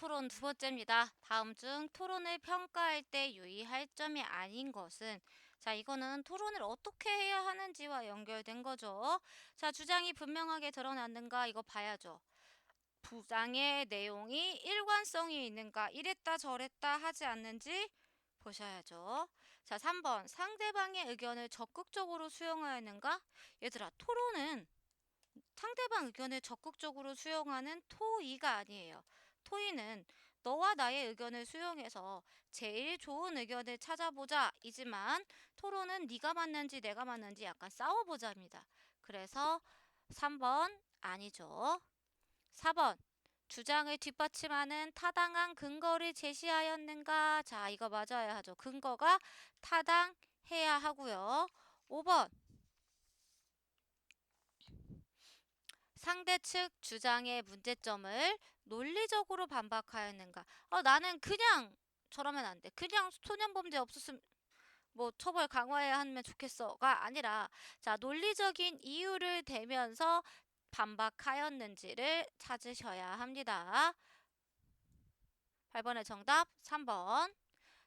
토론 두 번째입니다. 다음 중 토론을 평가할 때 유의할 점이 아닌 것은 이거는 토론을 어떻게 해야 하는지와 연결된 거죠. 주장이 분명하게 드러났는가 이거 봐야죠. 부장의 내용이 일관성이 있는가 이랬다 저랬다 하지 않는지 보셔야죠. 3번 상대방의 의견을 적극적으로 수용하였는가? 얘들아, 토론은 상대방 의견을 적극적으로 수용하는 토의가 아니에요. 토의는 너와 나의 의견을 수용해서 제일 좋은 의견을 찾아보자 이지만 토론은 네가 맞는지 내가 맞는지 약간 싸워보자입니다. 그래서 3번 아니죠. 4번 주장을 뒷받침하는 타당한 근거를 제시하였는가? 자, 이거 맞아야 하죠. 근거가 타당해야 하고요. 5번 상대 측 주장의 문제점을 논리적으로 반박하였는가? 나는 그냥 저러면 안 돼. 그냥 소년범죄 없었으면 뭐 처벌 강화해야 하면 좋겠어가 아니라 논리적인 이유를 대면서 반박하였는지를 찾으셔야 합니다. 8번의 정답 3번.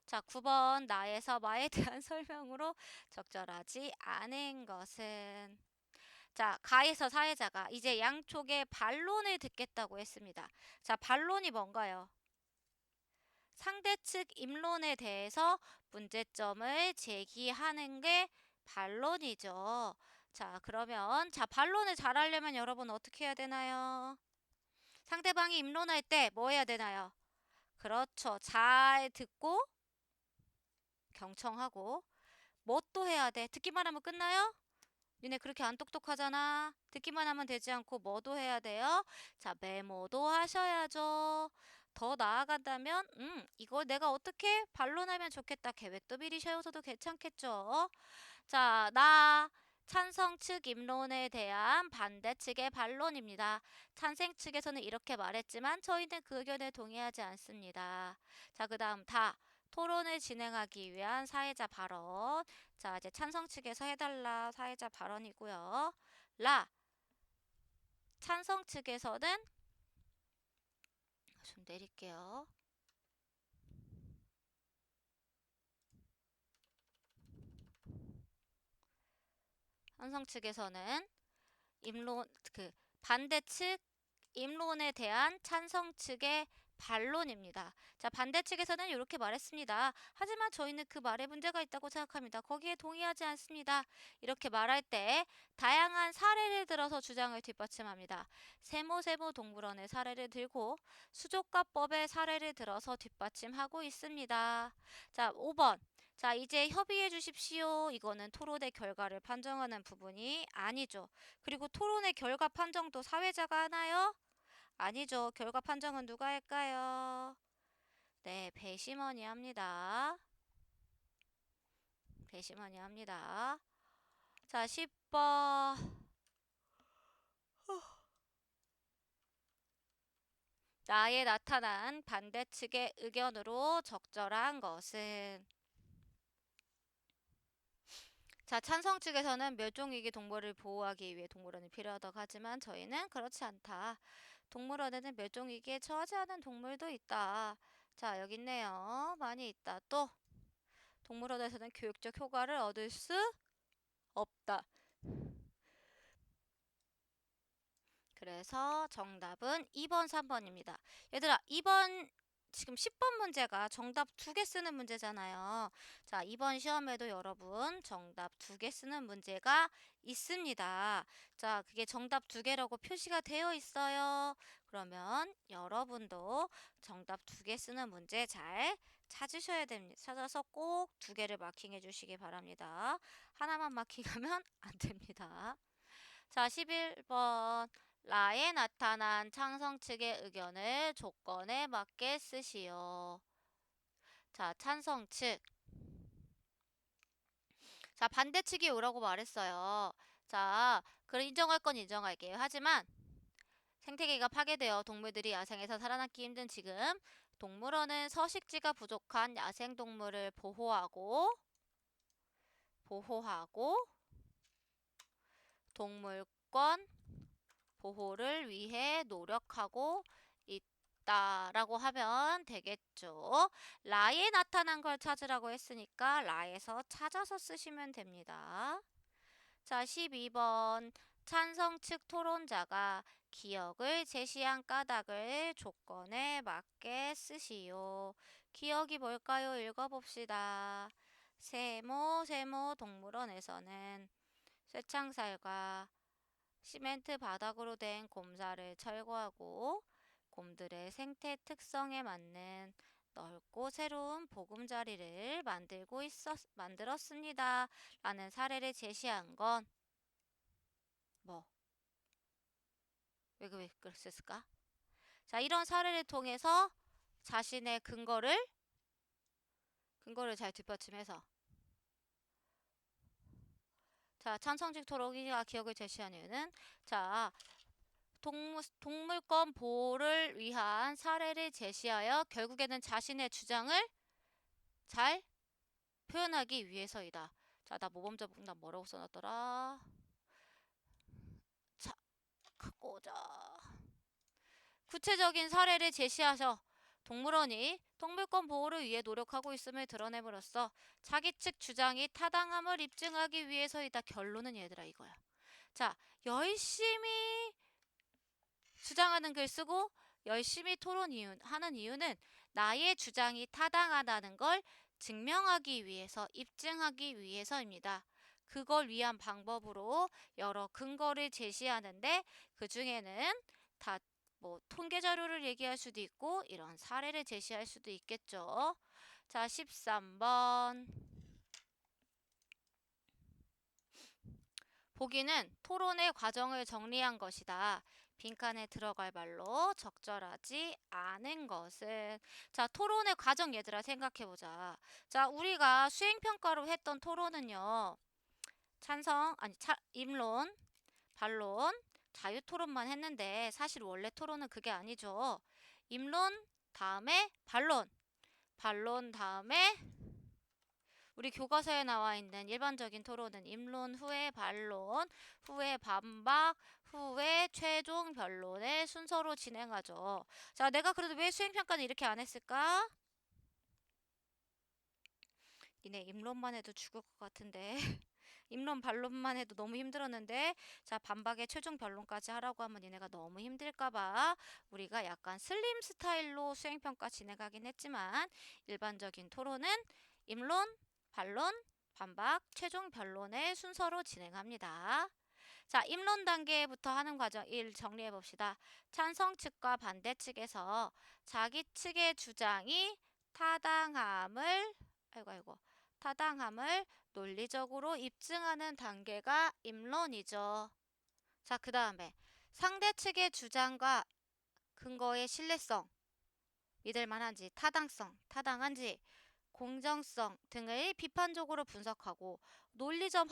9번 나에서 마에 대한 설명으로 적절하지 않은 것은 가에서 사회자가 이제 양쪽의 반론을 듣겠다고 했습니다. 반론이 뭔가요? 상대 측 입론에 대해서 문제점을 제기하는 게 반론이죠. 그러면 반론을 잘하려면 여러분 어떻게 해야 되나요? 상대방이 입론할 때 뭐 해야 되나요? 그렇죠. 잘 듣고 경청하고 뭐 또 해야 돼? 듣기만 하면 끝나요? 니네 그렇게 안 똑똑하잖아. 듣기만 하면 되지 않고 뭐도 해야 돼요? 메모도 하셔야죠. 더 나아간다면, 이걸 내가 어떻게 반론하면 좋겠다. 계획도 미리 세워서도 괜찮겠죠. 나 찬성 측 입론에 대한 반대 측의 반론입니다. 찬성 측에서는 이렇게 말했지만 저희는 그 의견에 동의하지 않습니다. 그 다음 다. 토론을 진행하기 위한 사회자 발언. 이제 찬성 측에서 해달라 사회자 발언이고요. 라. 찬성 측에서는 좀 내릴게요. 찬성 측에서는 입론 반대 측 입론에 대한 찬성 측의 반론입니다. 반대 측에서는 이렇게 말했습니다. 하지만 저희는 그 말에 문제가 있다고 생각합니다. 거기에 동의하지 않습니다. 이렇게 말할 때 다양한 사례를 들어서 주장을 뒷받침합니다. 세모세모 동물원의 사례를 들고 수족과법의 사례를 들어서 뒷받침하고 있습니다. 5번. 이제 협의해 주십시오. 이거는 토론의 결과를 판정하는 부분이 아니죠. 그리고 토론의 결과 판정도 사회자가 하나요? 아니죠. 결과 판정은 누가 할까요? 네, 배심원이 합니다. 배심원이 합니다. 10번. 나에 나타난 반대 측의 의견으로 적절한 것은 찬성 측에서는 멸종위기 동물을 보호하기 위해 동물원이 필요하다고 하지만 저희는 그렇지 않다. 동물원에는 멸종위기에 처하지 않은 동물도 있다. 여기 있네요. 많이 있다. 또 동물원에서는 교육적 효과를 얻을 수 없다. 그래서 정답은 2번, 3번입니다. 얘들아, 2번 지금 10번 문제가 정답 2개 쓰는 문제잖아요. 이번 시험에도 여러분 정답 2개 쓰는 문제가 있습니다. 그게 정답 2개라고 표시가 되어 있어요. 그러면 여러분도 정답 2개 쓰는 문제 잘 찾으셔야 됩니다. 찾아서 꼭 2개를 마킹해 주시기 바랍니다. 하나만 마킹하면 안 됩니다. 11번. 라에 나타난 찬성 측의 의견을 조건에 맞게 쓰시오. 찬성 측. 반대 측이 오라고 말했어요. 그럼 인정할 건 인정할게요. 하지만 생태계가 파괴되어 동물들이 야생에서 살아남기 힘든 지금 동물원은 서식지가 부족한 야생동물을 보호하고 동물권 보호를 위해 노력하고 있다라고 하면 되겠죠. 라에 나타난 걸 찾으라고 했으니까 라에서 찾아서 쓰시면 됩니다. 자, 12번. 찬성 측 토론자가 기억을 제시한 까닭을 조건에 맞게 쓰시오. 기억이 뭘까요? 읽어봅시다. 세모 동물원에서는 쇠창살과 시멘트 바닥으로 된 곰살을 철거하고 곰들의 생태 특성에 맞는 넓고 새로운 보금자리를 만들었습니다. 라는 사례를 제시한 건 뭐? 왜 그랬을까? 자, 이런 사례를 통해서 자신의 근거를 잘 뒷받침해서 자, 찬성직 토론이가 기억을 제시한 이유는 자, 동물권 보호를 위한 사례를 제시하여 결국에는 자신의 주장을 잘 표현하기 위해서이다. 자, 나 모범자 나 뭐라고 써놨더라? 자, 갖고 오자. 구체적인 사례를 제시하셔 동물원이 동물권 보호를 위해 노력하고 있음을 드러내므로써 자기 측 주장이 타당함을 입증하기 위해서이다. 결론은 얘들아 이거야. 자, 열심히 주장하는 글 쓰고 열심히 하는 이유는 나의 주장이 타당하다는 걸 증명하기 위해서, 입증하기 위해서입니다. 그걸 위한 방법으로 여러 근거를 제시하는데 그 중에는 다 뭐 통계 자료를 얘기할 수도 있고 이런 사례를 제시할 수도 있겠죠. 자, 13번. 보기는 토론의 과정을 정리한 것이다. 빈칸에 들어갈 말로 적절하지 않은 것은 자, 토론의 과정 얘들아 생각해보자. 자, 우리가 수행평가로 했던 토론은요. 임론, 반론, 자유토론만 했는데 사실 원래 토론은 그게 아니죠. 임론 다음에 반론, 반론 다음에 우리 교과서에 나와 있는 일반적인 토론은 임론 후에 반론, 후에 반박, 후에 최종 변론의 순서로 진행하죠. 자, 내가 그래도 왜 수행평가는 이렇게 안 했을까? 니네 임론만 해도 죽을 것 같은데. 임론 반론만 해도 너무 힘들었는데 자, 반박의 최종 변론까지 하라고 하면 니네가 너무 힘들까봐 우리가 약간 슬림 스타일로 수행평가 진행하긴 했지만 일반적인 토론은 임론, 반론, 반박, 최종 변론의 순서로 진행합니다. 자, 임론 단계부터 하는 과정 1 정리해 봅시다. 찬성 측과 반대 측에서 자기 측의 주장이 타당함을 타당함을 논리적으로 입증하는 단계가 임론이죠. 자, 그 다음에 상대 측의 주장과 근거의 신뢰성, 믿을만한지, 타당한지, 공정성 등을 비판적으로 분석하고 논리적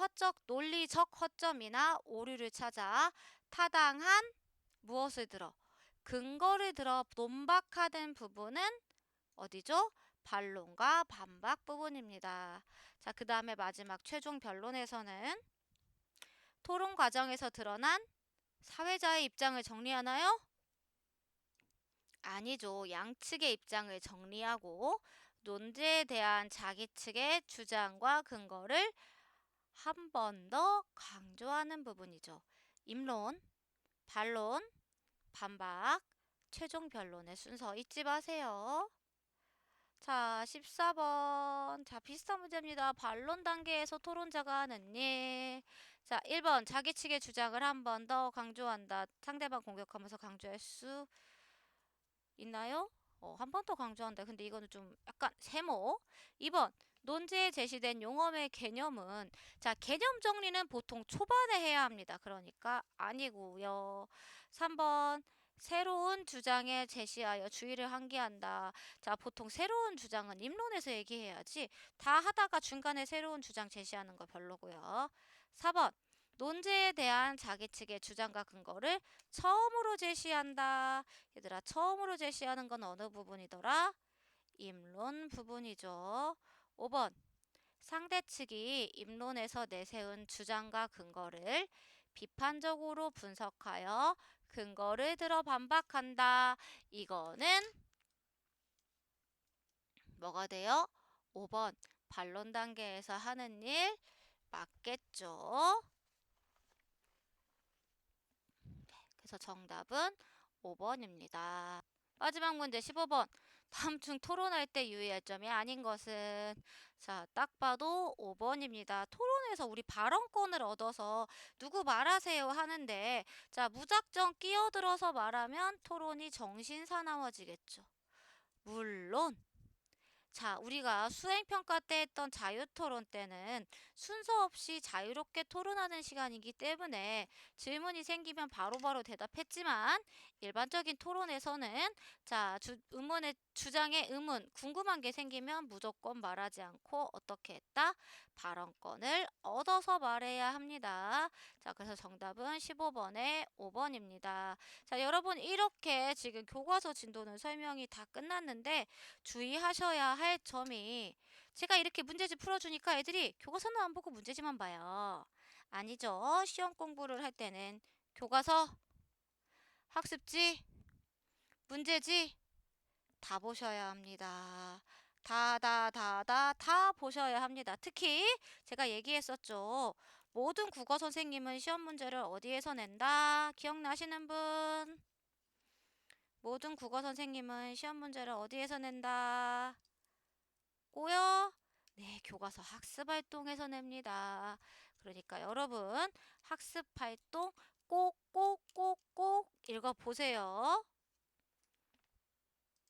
허점이나 오류를 찾아 타당한 무엇을 들어 근거를 들어 논박하는 부분은 어디죠? 반론과 반박 부분입니다. 자, 그 다음에 마지막 최종 변론에서는 토론 과정에서 드러난 사회자의 입장을 정리하나요? 아니죠. 양측의 입장을 정리하고 논제에 대한 자기 측의 주장과 근거를 한 번 더 강조하는 부분이죠. 임론, 반론, 반박, 최종 변론의 순서 잊지 마세요. 자, 14번. 자, 비슷한 문제입니다. 반론 단계에서 토론자가 하는 일. 자, 1번. 자기 측의 주장을 한 번 더 강조한다. 상대방 공격하면서 강조할 수 있나요? 한 번 더 강조한다. 근데 이거는 좀 약간 세모. 2번. 논제에 제시된 용어의 개념은 자, 개념 정리는 보통 초반에 해야 합니다. 그러니까 아니고요. 3번. 새로운 주장에 제시하여 주의를 환기한다. 자, 보통 새로운 주장은 입론에서 얘기해야지 다 하다가 중간에 새로운 주장 제시하는 거 별로고요. 4번. 논제에 대한 자기 측의 주장과 근거를 처음으로 제시한다. 얘들아, 처음으로 제시하는 건 어느 부분이더라? 입론 부분이죠. 5번. 상대 측이 입론에서 내세운 주장과 근거를 비판적으로 분석하여 근거를 들어 반박한다. 이거는 뭐가 돼요? 5번. 반론 단계에서 하는 일 맞겠죠? 그래서 정답은 5번입니다. 마지막 문제 15번. 다음 중 토론할 때 유의할 점이 아닌 것은? 자, 딱 봐도 5번입니다. 토론에서 우리 발언권을 얻어서 누구 말하세요 하는데, 자, 무작정 끼어들어서 말하면 토론이 정신사나워지겠죠. 물론 자, 우리가 수행평가 때 했던 자유토론 때는 순서 없이 자유롭게 토론하는 시간이기 때문에 질문이 생기면 바로바로 대답했지만 일반적인 토론에서는 자, 의문의 주장에 의문, 궁금한 게 생기면 무조건 말하지 않고 어떻게 했다? 발언권을 얻어서 말해야 합니다. 자, 그래서 정답은 15번에 5번입니다. 자, 여러분 이렇게 지금 교과서 진도는 설명이 다 끝났는데 주의하셔야 할 점이 제가 이렇게 문제집 풀어주니까 애들이 교과서는 안 보고 문제집만 봐요. 아니죠. 시험 공부를 할 때는 교과서, 학습지, 문제지 다 보셔야 합니다. 다 보셔야 합니다. 특히 제가 얘기했었죠. 모든 국어 선생님은 시험 문제를 어디에서 낸다? 기억나시는 분? 모든 국어 선생님은 시험 문제를 어디에서 낸다? 고요? 네, 교과서 학습활동에서 냅니다. 그러니까 여러분 학습활동 꼭 읽어보세요.